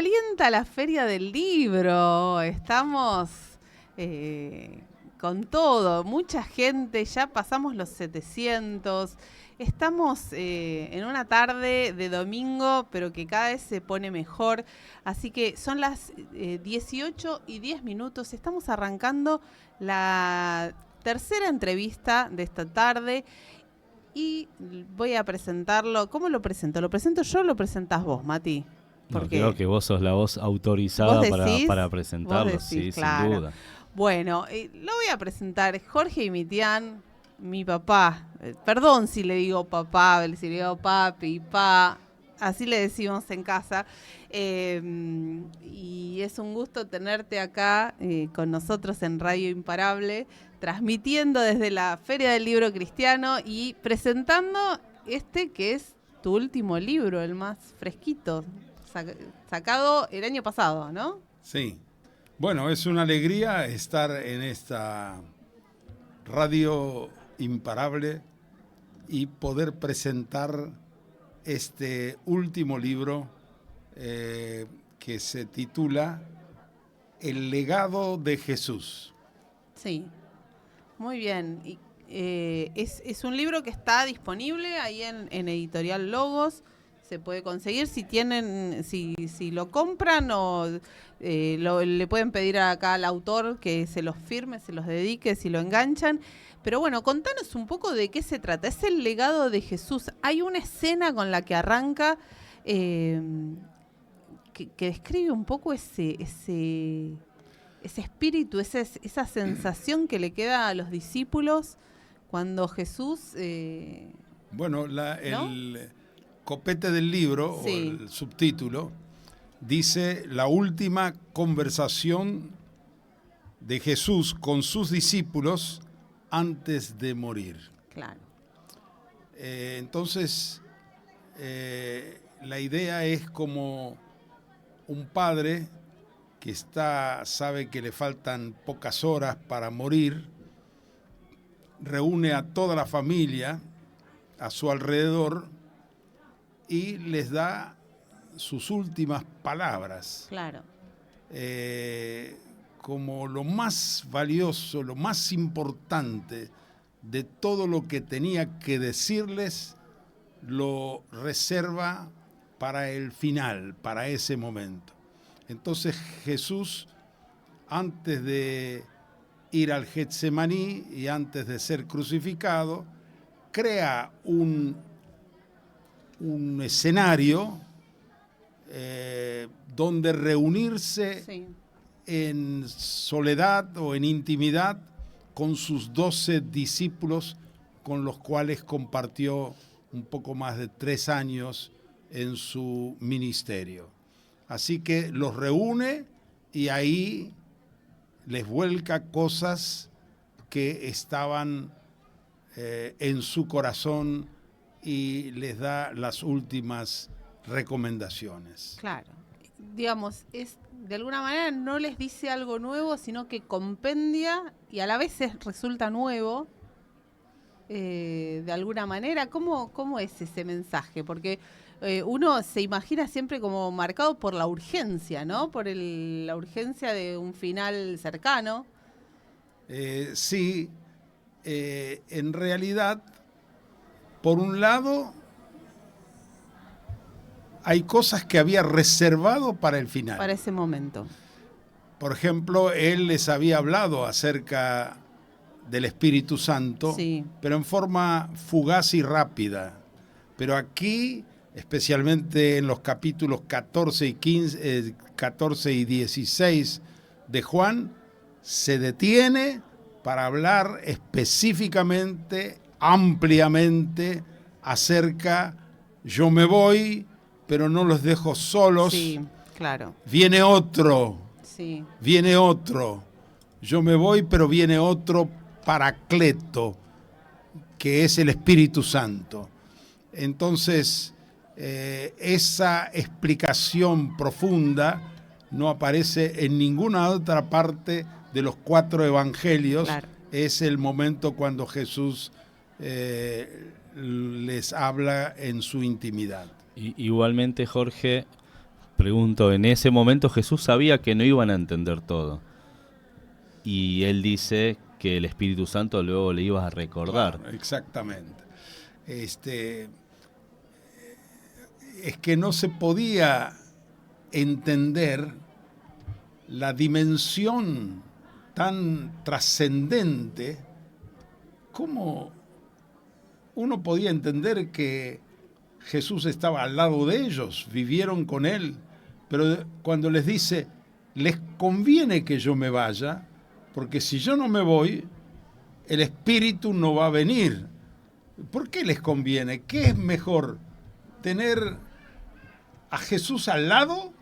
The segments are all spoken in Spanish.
Calienta la Feria del Libro, estamos con todo, mucha gente, ya pasamos los 700, estamos en una tarde de domingo, pero que cada vez se pone mejor, así que son las 18:10, estamos arrancando la tercera entrevista de esta tarde y voy a presentarlo. ¿Cómo lo presento? ¿Lo presento yo o lo presentás vos, Mati? No, creo que vos sos la voz autorizada para presentarlo, sí, claro. Sin duda. Bueno, lo voy a presentar. Jorge Imitián, mi papá. Perdón si le digo papá, si le digo papi, pa. Así le decimos en casa. Y es un gusto tenerte acá con nosotros en Radio Imparable, transmitiendo desde la Feria del Libro Cristiano y presentando este que es tu último libro, el más fresquito. Sacado el año pasado, ¿no? Sí. Bueno, es una alegría estar en esta radio imparable y poder presentar este último libro que se titula El legado de Jesús. Sí, muy bien. Y, es un libro que está disponible ahí en Editorial Logos. Se puede conseguir si tienen, si lo compran o le pueden pedir acá al autor que se los firme, se los dedique, si lo enganchan. Pero bueno, contanos un poco de qué se trata. Es el legado de Jesús. Hay una escena con la que arranca que describe un poco ese espíritu, esa sensación que le queda a los discípulos cuando Jesús... Bueno, ¿no? El copete del libro, sí, o el subtítulo, dice la última conversación de Jesús con sus discípulos antes de morir. Claro. Entonces, la idea es como un padre que sabe que le faltan pocas horas para morir, reúne a toda la familia a su alrededor y les da sus últimas palabras. Claro. Como lo más valioso, lo más importante de todo lo que tenía que decirles, lo reserva para el final, para ese momento. Entonces Jesús, antes de ir al Getsemaní y antes de ser crucificado, crea un escenario donde reunirse sí, en soledad o en intimidad con sus 12 discípulos con los cuales compartió un poco más de 3 años en su ministerio. Así que los reúne y ahí les vuelca cosas que estaban en su corazón y les da las últimas recomendaciones. Claro. Digamos, de alguna manera no les dice algo nuevo, sino que compendia y a la vez resulta nuevo. De alguna manera, ¿cómo es ese mensaje? Porque uno se imagina siempre como marcado por la urgencia, ¿no? Por la urgencia de un final cercano. Sí, en realidad, por un lado, hay cosas que había reservado para el final. Para ese momento. Por ejemplo, él les había hablado acerca del Espíritu Santo, sí, pero en forma fugaz y rápida. Pero aquí, especialmente en los capítulos 14 y 16 de Juan, se detiene para hablar específicamente, ampliamente, acerca, yo me voy, pero no los dejo solos. Sí, claro. Viene otro. Sí. Viene otro. Yo me voy, pero viene otro Paracleto, que es el Espíritu Santo. Entonces, esa explicación profunda no aparece en ninguna otra parte de los 4 evangelios. Claro. Es el momento cuando Jesús les habla en su intimidad. Igualmente, Jorge, pregunto, en ese momento Jesús sabía que no iban a entender todo. Y él dice que el Espíritu Santo luego le iba a recordar. Claro, exactamente. Es que no se podía entender la dimensión tan trascendente. ¿Cómo uno podía entender que Jesús estaba al lado de ellos, vivieron con él, pero cuando les dice, les conviene que yo me vaya, porque si yo no me voy, el Espíritu no va a venir? ¿Por qué les conviene? ¿Qué es mejor? ¿Tener a Jesús al lado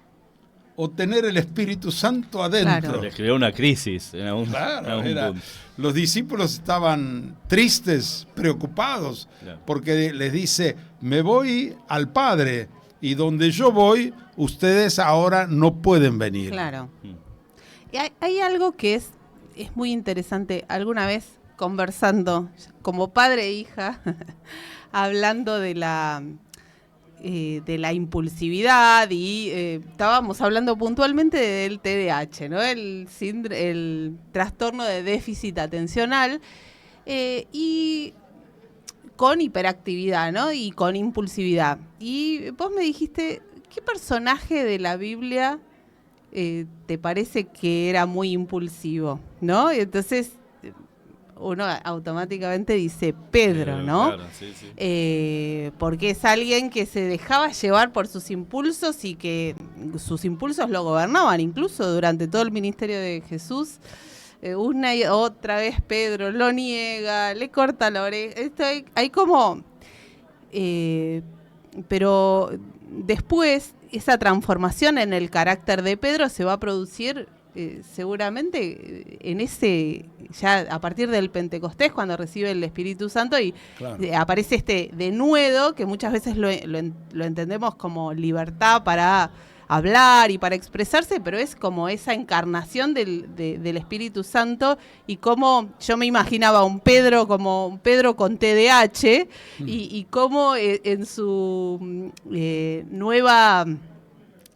o tener el Espíritu Santo adentro? Claro. Les creó una crisis en algún Claro, punto. Los discípulos estaban tristes, preocupados, Claro. porque les dice, me voy al Padre, y donde yo voy, ustedes ahora no pueden venir. Claro. Y hay algo que es muy interesante. Alguna vez conversando como padre e hija, hablando de la impulsividad y estábamos hablando puntualmente del TDAH, ¿no? El trastorno de déficit atencional y con hiperactividad, ¿no? Y con impulsividad. Y vos me dijiste, ¿qué personaje de la Biblia te parece que era muy impulsivo, ¿no? Y entonces uno automáticamente dice Pedro, ¿no? Claro, sí. Porque es alguien que se dejaba llevar por sus impulsos y que sus impulsos lo gobernaban, incluso durante todo el ministerio de Jesús. Una y otra vez Pedro lo niega, le corta la oreja. Esto hay como... pero después esa transformación en el carácter de Pedro se va a producir seguramente en ya a partir del Pentecostés, cuando recibe el Espíritu Santo y claro, aparece este denuedo que muchas veces lo entendemos como libertad para hablar y para expresarse, pero es como esa encarnación del Espíritu Santo, y como yo me imaginaba un Pedro como un Pedro con TDAH y cómo en su nueva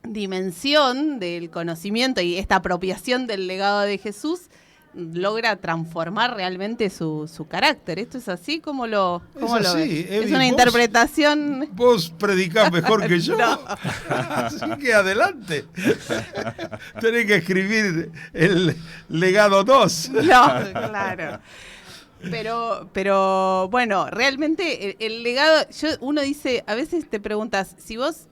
dimensión del conocimiento y esta apropiación del legado de Jesús logra transformar realmente su carácter. ¿Esto es así? ¿Cómo lo ves? Es una interpretación... Vos predicás mejor que yo. No. Así que adelante. Tenés que escribir el legado 2. No, claro. Pero bueno, realmente el legado... uno dice, a veces te preguntas, si vos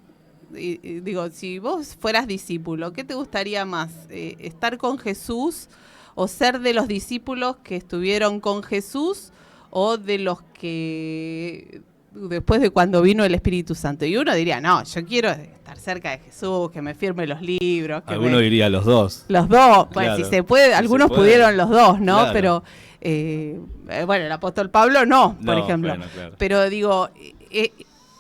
fueras discípulo, ¿qué te gustaría más? ¿Estar con Jesús o ser de los discípulos que estuvieron con Jesús o de los que después de cuando vino el Espíritu Santo? Y uno diría, no, yo quiero estar cerca de Jesús, que me firme los libros. Alguno diría los dos. Los dos, bueno, si se puede, algunos pudieron los dos, ¿no? Claro. Pero, bueno, el apóstol Pablo no, por ejemplo. Bueno, claro. Pero digo...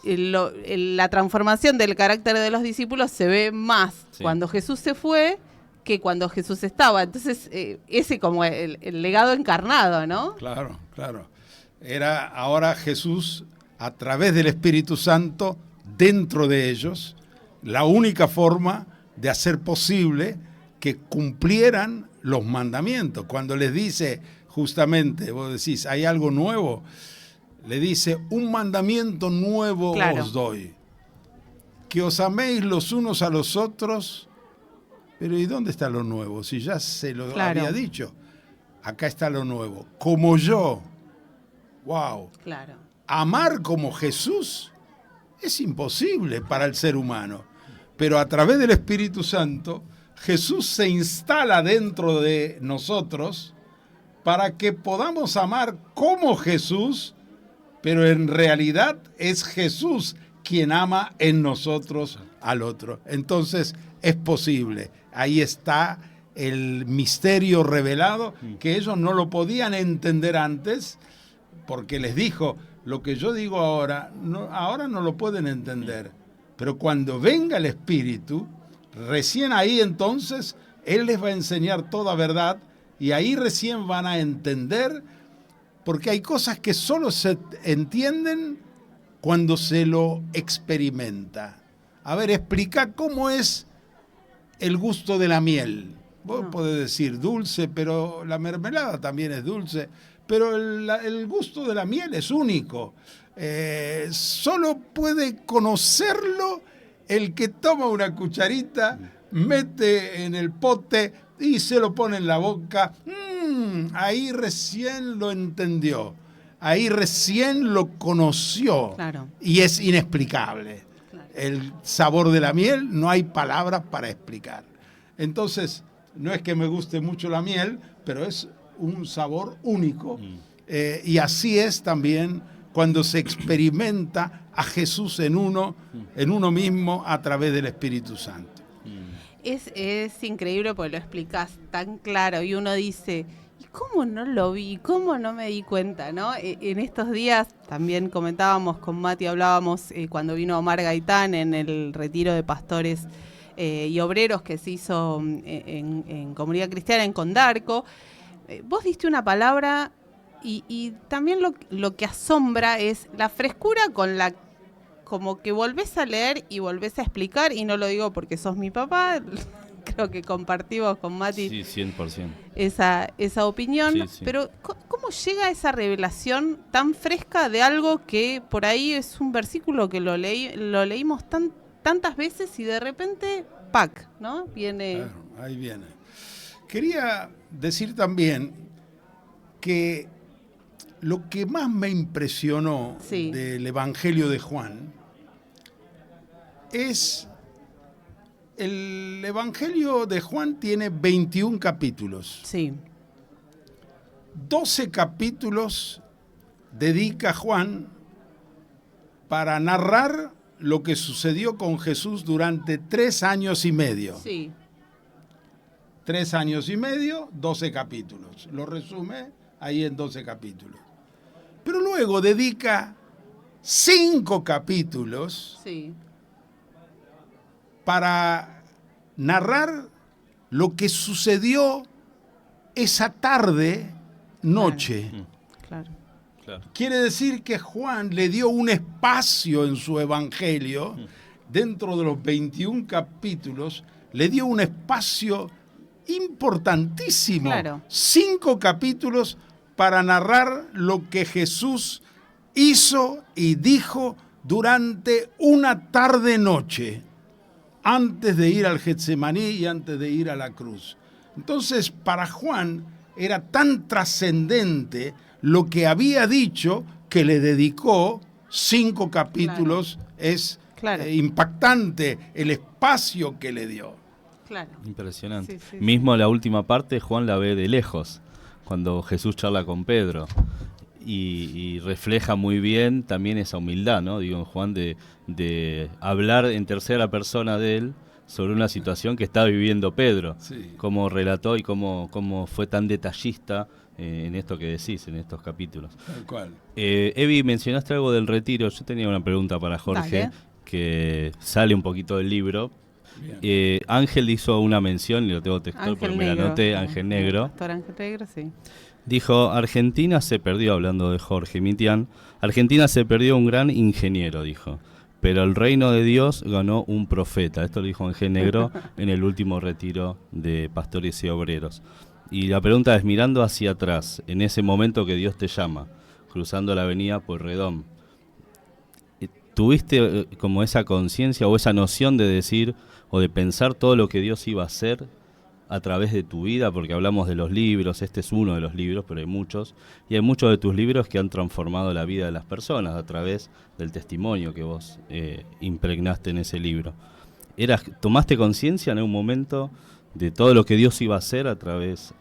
la transformación del carácter de los discípulos se ve más cuando Jesús se fue que cuando Jesús estaba. Entonces, ese como el legado encarnado, ¿no? Claro. Era ahora Jesús, a través del Espíritu Santo, dentro de ellos, la única forma de hacer posible que cumplieran los mandamientos. Cuando les dice, justamente, vos decís, hay algo nuevo, le dice, un mandamiento nuevo os doy, que os améis los unos a los otros. Pero ¿y dónde está lo nuevo? Si ya se lo había dicho. Acá está lo nuevo. Como yo. ¡Wow! Claro. Amar como Jesús es imposible para el ser humano. Pero a través del Espíritu Santo, Jesús se instala dentro de nosotros para que podamos amar como Jesús, pero en realidad es Jesús quien ama en nosotros al otro. Entonces es posible. Ahí está el misterio revelado, que ellos no lo podían entender antes, porque les dijo, lo que yo digo ahora no lo pueden entender. Pero cuando venga el Espíritu, recién ahí entonces, Él les va a enseñar toda verdad, y ahí recién van a entender. Porque hay cosas que solo se entienden cuando se lo experimenta. a ver, explica cómo es el gusto de la miel. Vos podés decir dulce, pero la mermelada también es dulce, pero el gusto de la miel es único. Solo puede conocerlo el que toma una cucharita, mete en el pote y se lo pone en la boca. Ahí recién lo entendió, ahí recién lo conoció. Claro. Y es inexplicable. Claro. El sabor de la miel no hay palabras para explicar. Entonces, no es que me guste mucho la miel, pero es un sabor único. Y así es también cuando se experimenta a Jesús en uno mismo a través del Espíritu Santo. Es increíble porque lo explicás tan claro y uno dice, ¿y cómo no lo vi? ¿Cómo no me di cuenta? ¿No? En estos días también comentábamos con Mati, hablábamos cuando vino Omar Gaitán en el retiro de pastores y obreros que se hizo en Comunidad Cristiana en Condarco. Vos diste una palabra y también lo que asombra es la frescura con la como que volvés a leer y volvés a explicar, y no lo digo porque sos mi papá, creo que compartimos con Mati 100%. esa opinión, sí. Pero ¿cómo llega esa revelación tan fresca de algo que por ahí es un versículo que lo leímos tantas veces y de repente, ¡pac!, ¿no? Viene... Claro, ahí viene. Quería decir también que lo que más me impresionó del Evangelio de Juan es el Evangelio de Juan tiene 21 capítulos. Sí. 12 capítulos dedica Juan para narrar lo que sucedió con Jesús durante 3 años y medio. Sí. 3 años y medio, 12 capítulos. Lo resume ahí en 12 capítulos. Pero luego dedica 5 capítulos para narrar lo que sucedió esa tarde, noche. Claro. Quiere decir que Juan le dio un espacio en su evangelio, dentro de los 21 capítulos, le dio un espacio importantísimo. 5 capítulos para narrar lo que Jesús hizo y dijo durante una tarde-noche, antes de ir al Getsemaní y antes de ir a la cruz. Entonces, para Juan era tan trascendente lo que había dicho que le dedicó 5 capítulos. Es impactante el espacio que le dio. Claro. Impresionante. Sí. Mismo la última parte, Juan la ve de lejos, cuando Jesús charla con Pedro. Y refleja muy bien también esa humildad, ¿no? Digo, Juan, de hablar en tercera persona de él sobre una situación que está viviendo Pedro. Sí. Cómo relató y cómo fue tan detallista en esto que decís, en estos capítulos. Tal cual. Evi, mencionaste algo del retiro. Yo tenía una pregunta para Jorge. Dale. Que sale un poquito del libro. Ángel hizo una mención, y lo tengo textual porque me la anoté, Ángel Negro. Pastor Ángel Negro, sí. Dijo, Argentina se perdió, hablando de Jorge Mitián, Argentina se perdió un gran ingeniero, dijo, pero el reino de Dios ganó un profeta. Esto lo dijo Ángel Negro en el último retiro de pastores y obreros. Y la pregunta es, mirando hacia atrás, en ese momento que Dios te llama, cruzando la avenida Pueyrredón, ¿tuviste como esa conciencia o esa noción de decir o de pensar todo lo que Dios iba a hacer a través de tu vida? Porque hablamos de los libros, este es uno de los libros, pero hay muchos, y hay muchos de tus libros que han transformado la vida de las personas a través del testimonio que vos impregnaste en ese libro. ¿Tomaste conciencia en algún momento de todo lo que Dios iba a hacer a través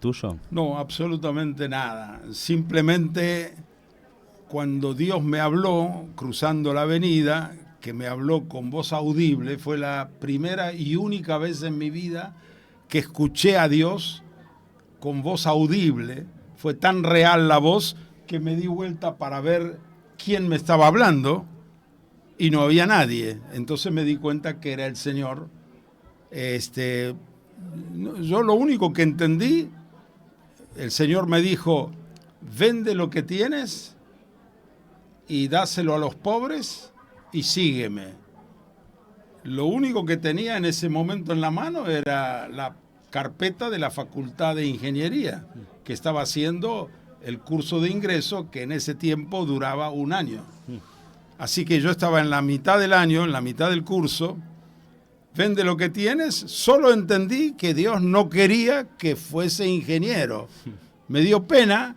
tuyo? No, absolutamente nada. Simplemente cuando Dios me habló cruzando la avenida, que me habló con voz audible, fue la primera y única vez en mi vida que escuché a Dios con voz audible. Fue tan real la voz que me di vuelta para ver quién me estaba hablando y no había nadie. Entonces me di cuenta que era el Señor. Yo lo único que entendí, el Señor me dijo, vende lo que tienes y dáselo a los pobres y sígueme. lo único que tenía en ese momento en la mano era la carpeta de la Facultad de Ingeniería, que estaba haciendo el curso de ingreso, que en ese tiempo duraba 1 año. Así que yo estaba en la mitad del año, en la mitad del curso. Vende lo que tienes. Solo entendí que Dios no quería que fuese ingeniero. Me dio pena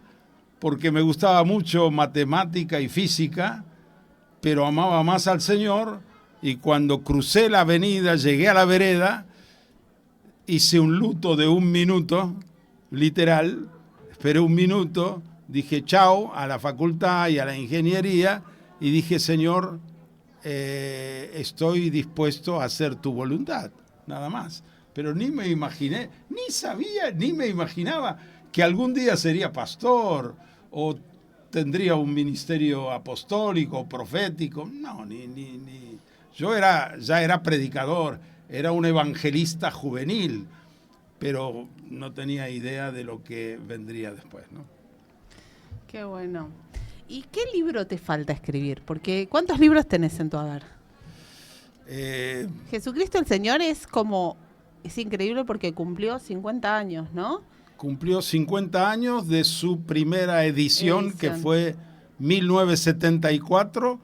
porque me gustaba mucho matemática y física, pero amaba más al Señor. Y cuando crucé la avenida, llegué a la vereda, hice un luto de 1 minuto, literal. Esperé 1 minuto, dije chao a la facultad y a la ingeniería y dije, Señor, estoy dispuesto a hacer tu voluntad, nada más. Pero ni me imaginé, ni sabía, ni me imaginaba que algún día sería pastor o tendría un ministerio apostólico, profético. No, ni. Yo ya era predicador, era un evangelista juvenil, pero no tenía idea de lo que vendría después, ¿no? Qué bueno. ¿Y qué libro te falta escribir? Porque ¿cuántos libros tenés en tu haber? Jesucristo el Señor es increíble porque cumplió 50 años, ¿no? Cumplió 50 años de su primera edición. Que fue 1974,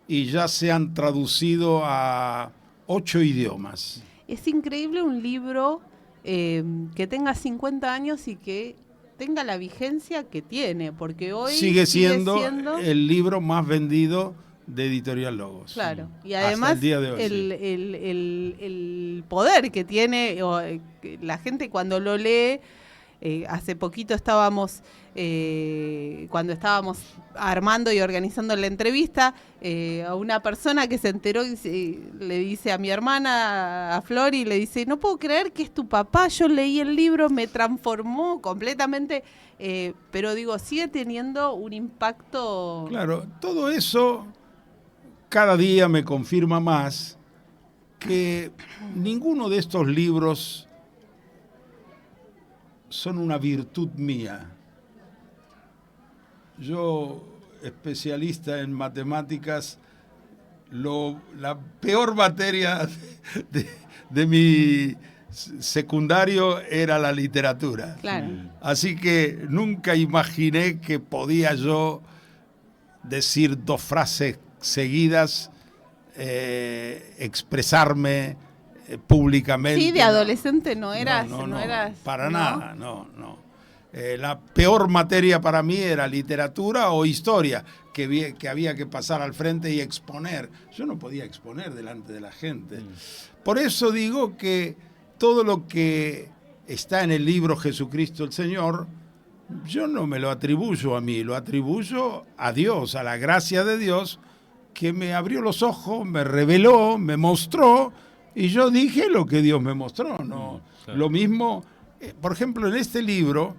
y ya se han traducido a 8 idiomas. Es increíble un libro que tenga 50 años y que tenga la vigencia que tiene, porque hoy sigue siendo el libro más vendido de Editorial Logos. Claro, y además el, día de hoy, el poder que tiene la gente cuando lo lee. Hace poquito cuando estábamos armando y organizando la entrevista, a una persona que se enteró le dice a mi hermana, a Flor, y le dice, no puedo creer que es tu papá, yo leí el libro, me transformó completamente, pero digo, sigue teniendo un impacto. Claro, todo eso cada día me confirma más que ninguno de estos libros son una virtud mía. Yo, especialista en matemáticas, la peor materia de mi secundario era la literatura. Claro. Así que nunca imaginé que podía yo decir 2 frases seguidas, expresarme públicamente. Sí, de adolescente no eras. No, eras, para nada, no. La peor materia para mí era literatura o historia, que había que pasar al frente y exponer. Yo no podía exponer delante de la gente. Por eso digo que todo lo que está en el libro Jesucristo el Señor, yo no me lo atribuyo a mí, lo atribuyo a Dios, a la gracia de Dios, que me abrió los ojos, me reveló, me mostró. Y yo dije lo que Dios me mostró, ¿no? Claro. Lo mismo, por ejemplo, en este libro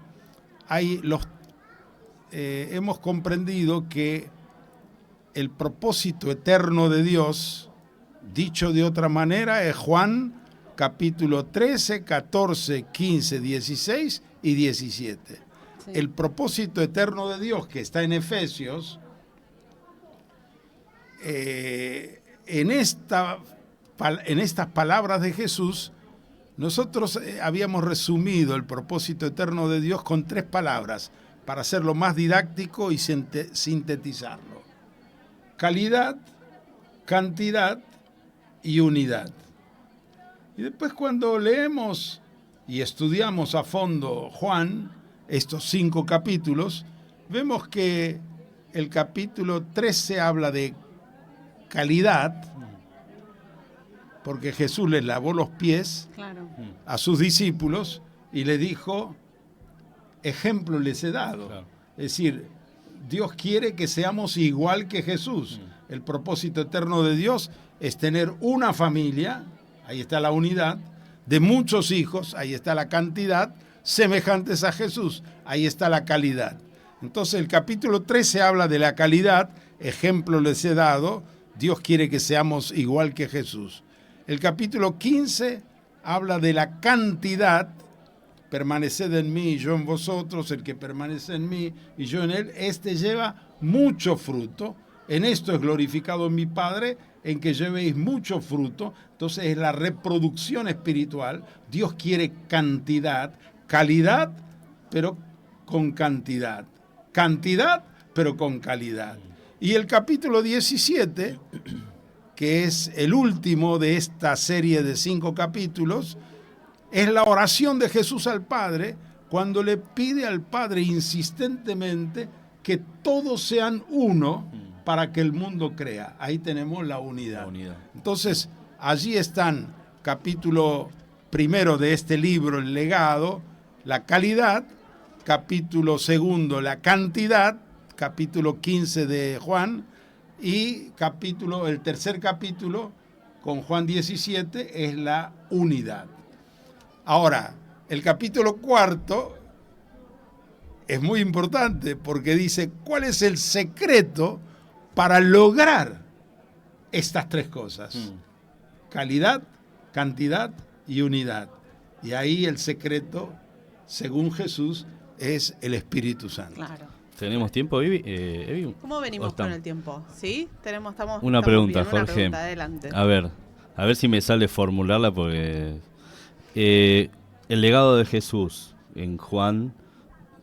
hemos comprendido que el propósito eterno de Dios, dicho de otra manera, es Juan capítulo 13, 14, 15, 16 y 17. Sí. El propósito eterno de Dios que está en Efesios, en estas palabras de Jesús, nosotros habíamos resumido el propósito eterno de Dios con 3 palabras para hacerlo más didáctico y sintetizarlo: calidad, cantidad y unidad. Y después, cuando leemos y estudiamos a fondo Juan, estos 5 capítulos, vemos que el capítulo 13 habla de calidad, porque Jesús les lavó los pies, claro, a sus discípulos y le dijo, ejemplo les he dado. Claro. Es decir, Dios quiere que seamos igual que Jesús. El propósito eterno de Dios es tener una familia, ahí está la unidad, de muchos hijos, ahí está la cantidad, semejantes a Jesús, ahí está la calidad. Entonces el capítulo 13 habla de la calidad, ejemplo les he dado, Dios quiere que seamos igual que Jesús. El capítulo 15 habla de la cantidad, permaneced en mí y yo en vosotros, el que permanece en mí y yo en él, este lleva mucho fruto, en esto es glorificado mi Padre, en que llevéis mucho fruto. Entonces es la reproducción espiritual. Dios quiere cantidad, calidad, pero con cantidad. Cantidad, pero con calidad. Y el capítulo 17, que es el último de esta serie de 5 capítulos, es la oración de Jesús al Padre, cuando le pide al Padre insistentemente que todos sean uno para que el mundo crea. Ahí tenemos la unidad. Entonces, allí están, capítulo primero de este libro, el legado, la calidad, capítulo segundo, la cantidad, capítulo 15 de Juan, y el tercer capítulo, con Juan 17, es la unidad. Ahora, el capítulo cuarto es muy importante porque dice, ¿cuál es el secreto para lograr estas 3 cosas? Calidad, cantidad y unidad. Y ahí el secreto, según Jesús, es el Espíritu Santo. Claro. ¿Tenemos tiempo, Evi? ¿Cómo venimos con el tiempo? ¿Sí? Estamos una pregunta, bien. Jorge. Una pregunta, adelante. A ver si me sale formularla porque el legado de Jesús en Juan,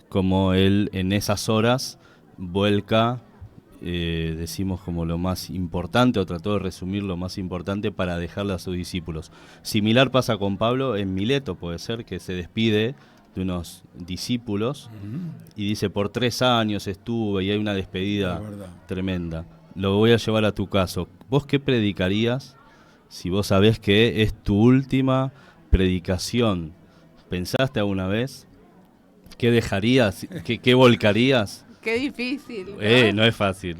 como él en esas horas vuelca, decimos como lo más importante, o trató de resumir lo más importante para dejarle a sus discípulos. Similar pasa con Pablo en Mileto, puede ser, que se despide de unos discípulos y dice, por 3 años estuve, y hay una despedida tremenda. Lo voy a llevar a tu caso. ¿Vos qué predicarías si vos sabés que es tu última predicación? ¿Pensaste alguna vez? ¿Qué dejarías? ¿Qué volcarías? Qué difícil. No es fácil.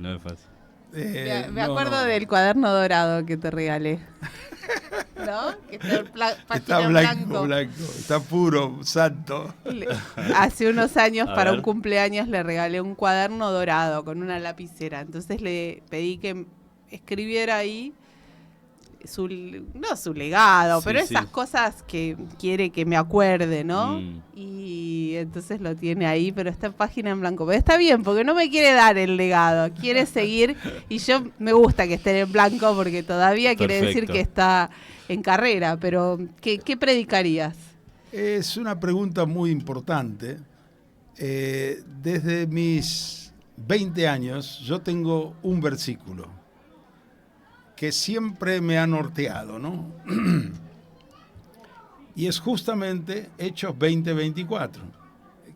Me acuerdo del cuaderno dorado que te regalé. ¿No? Que está blanco, está puro, santo. Hace unos años, para un cumpleaños, le regalé un cuaderno dorado con una lapicera. Entonces le pedí que escribiera ahí no su legado, pero esas cosas que quiere que me acuerde, ¿no? Y entonces lo tiene ahí, pero está en página en blanco. Pero está bien, porque no me quiere dar el legado, quiere seguir, y yo me gusta que esté en blanco porque todavía quiere decir que está en carrera, pero ¿qué predicarías? Es una pregunta muy importante. Desde mis 20 años yo tengo un versículo que siempre me ha norteado, ¿no? Y es justamente Hechos 20:24,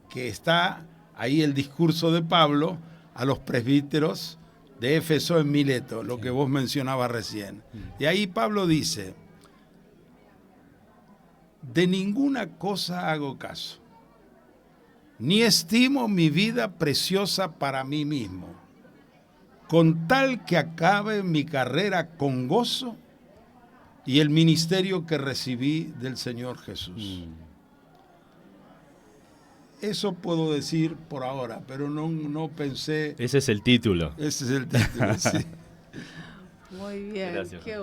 que está ahí el discurso de Pablo a los presbíteros de Éfeso en Mileto, lo que vos mencionabas recién. Y ahí Pablo dice, de ninguna cosa hago caso, ni estimo mi vida preciosa para mí mismo, con tal que acabe mi carrera con gozo y el ministerio que recibí del Señor Jesús. Eso puedo decir por ahora, pero no pensé... Ese es el título. Ese es el título, sí. Muy bien, gracias. Qué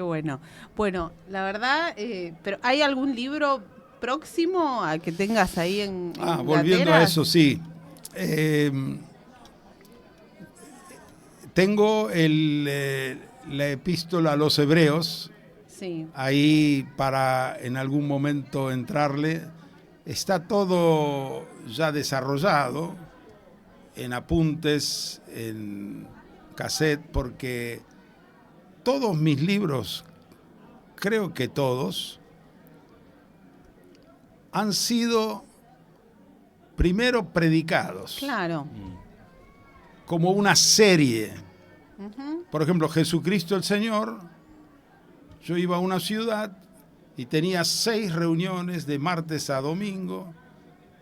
bueno. Bueno, la verdad, pero ¿hay algún libro próximo a que tengas ahí en volviendo a eso, sí. Tengo la epístola a los Hebreos, ahí para en algún momento entrarle. Está todo ya desarrollado en apuntes, en cassette, porque todos mis libros, creo que todos, han sido primero predicados. Claro. Como una serie. Por ejemplo, Jesucristo el Señor, yo iba a una ciudad y tenía 6 reuniones de martes a domingo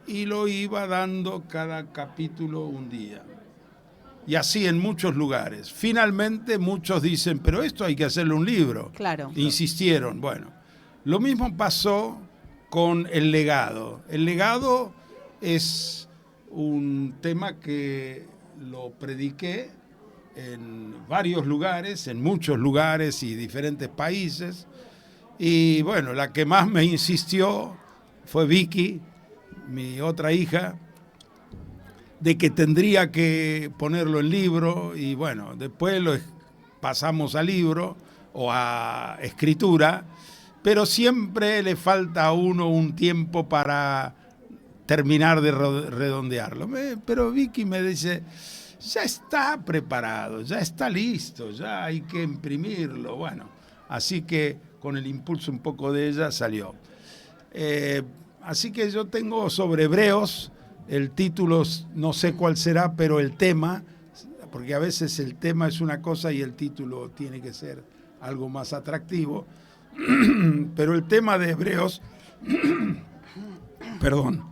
y lo iba dando cada capítulo un día. Y así en muchos lugares. Finalmente muchos dicen, pero esto hay que hacerle un libro. Claro. Insistieron. Bueno, lo mismo pasó con el legado. El legado es un tema que lo prediqué en varios lugares, en muchos lugares y diferentes países. Y bueno, la que más me insistió fue Vicky, mi otra hija, de que tendría que ponerlo en libro. Y bueno, después pasamos a libro o a escritura, pero siempre le falta a uno un tiempo para terminar de redondearlo. Pero Vicky me dice, ya está preparado, ya está listo, ya hay que imprimirlo. Bueno, así que con el impulso un poco de ella salió. Así que yo tengo sobre Hebreos, el título no sé cuál será, pero el tema, porque a veces el tema es una cosa y el título tiene que ser algo más atractivo, pero el tema de Hebreos, perdón,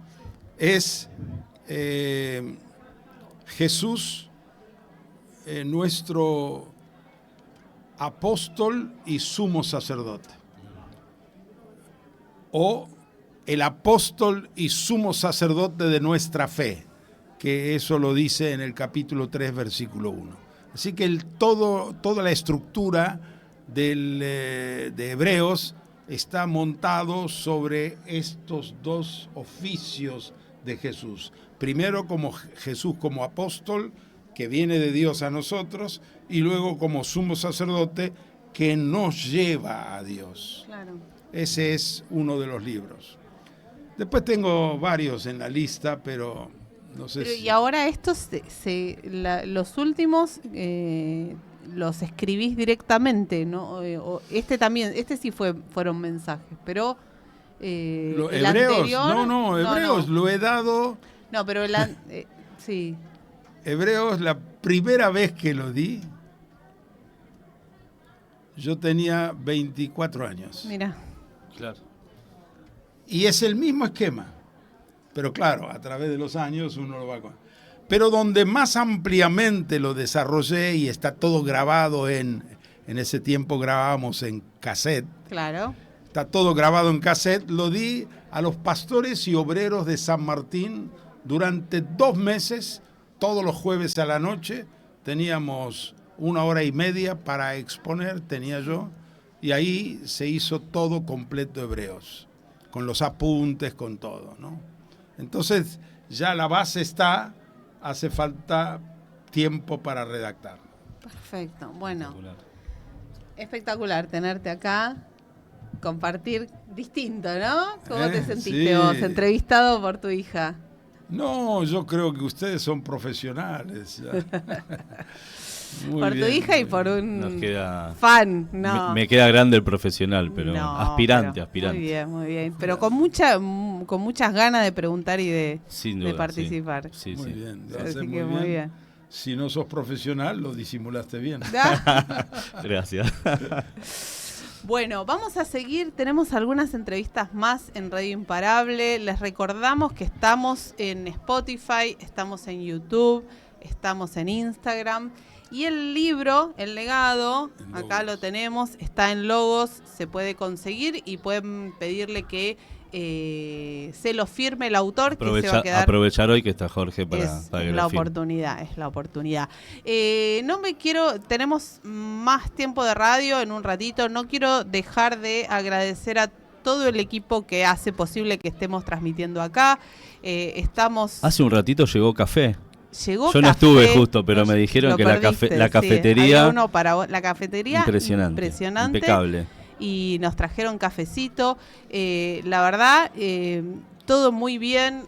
es Jesús, nuestro apóstol y sumo sacerdote, o el apóstol y sumo sacerdote de nuestra fe, que eso lo dice en el capítulo 3, versículo 1. Así que toda la estructura de Hebreos está montado sobre estos dos oficios de Jesús. Primero como Jesús como apóstol, que viene de Dios a nosotros, y luego como sumo sacerdote, que nos lleva a Dios. Claro. Ese es uno de los libros. Después tengo varios en la lista, pero no sé si... Y ahora estos, los últimos, los escribís directamente, ¿no? Este también, sí fueron mensajes, pero Hebreos, anterior, Hebreos lo he dado... No, pero sí. Hebreos, la primera vez que lo di, yo tenía 24 años. Mira. Claro. Y es el mismo esquema, pero claro, a través de los años uno lo va con... Pero donde más ampliamente lo desarrollé y está todo grabado en ese tiempo grabábamos en cassette. Claro. Está todo grabado en cassette, lo di a los pastores y obreros de San Martín durante 2 meses, todos los jueves a la noche, teníamos 1 hora y media para exponer, tenía yo, y ahí se hizo todo completo Hebreos, con los apuntes, con todo, ¿no? Entonces, ya la base está, hace falta tiempo para redactar. Perfecto, bueno. Espectacular tenerte acá, compartir distinto, ¿no? ¿Cómo te sentiste vos, entrevistado por tu hija? No, yo creo que ustedes son profesionales. Por tu hija y por un fan. No. Me queda grande el profesional, pero aspirante. Muy bien, muy bien. Pero con muchas ganas de preguntar y de participar. Sí. Muy bien. Así que muy bien. Si no sos profesional, lo disimulaste bien. Gracias. Bueno, vamos a seguir. Tenemos algunas entrevistas más en Radio Imparable. Les recordamos que estamos en Spotify, estamos en YouTube, estamos en Instagram. Y el libro, El Legado, acá lo tenemos, está en Logos, se puede conseguir y pueden pedirle que se lo firme el autor. Que se va a quedar. Aprovechar hoy que está Jorge para que la oportunidad, es la oportunidad. Tenemos más tiempo de radio en un ratito, no quiero dejar de agradecer a todo el equipo que hace posible que estemos transmitiendo acá. Hace un ratito llegó café. Yo no estuve justo, pero me dijeron que la cafetería... Había uno para la cafetería impresionante. Impecable. Y nos trajeron cafecito. La verdad, todo muy bien.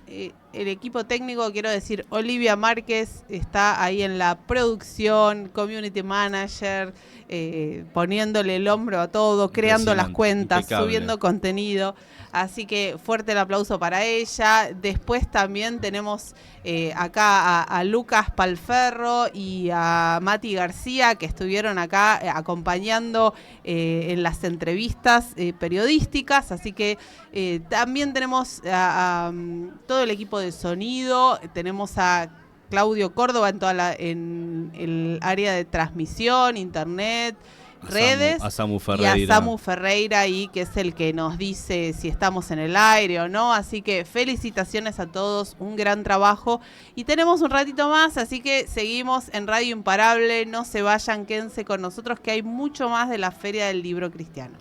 El equipo técnico, quiero decir, Olivia Márquez está ahí en la producción, community manager, poniéndole el hombro a todo, creando las cuentas, subiendo contenido. Así que fuerte el aplauso para ella. Después también tenemos acá a Lucas Palferro y a Mati García, que estuvieron acá acompañando en las entrevistas periodísticas. Así que también tenemos a todo el equipo de sonido. Tenemos a Claudio Córdoba en el área de transmisión, internet, redes, a Samu Ferreira ahí, que es el que nos dice si estamos en el aire o no. Así que felicitaciones a todos, un gran trabajo. Y tenemos un ratito más, así que seguimos en Radio Imparable. No se vayan, quédense con nosotros, que hay mucho más de la Feria del Libro Cristiano.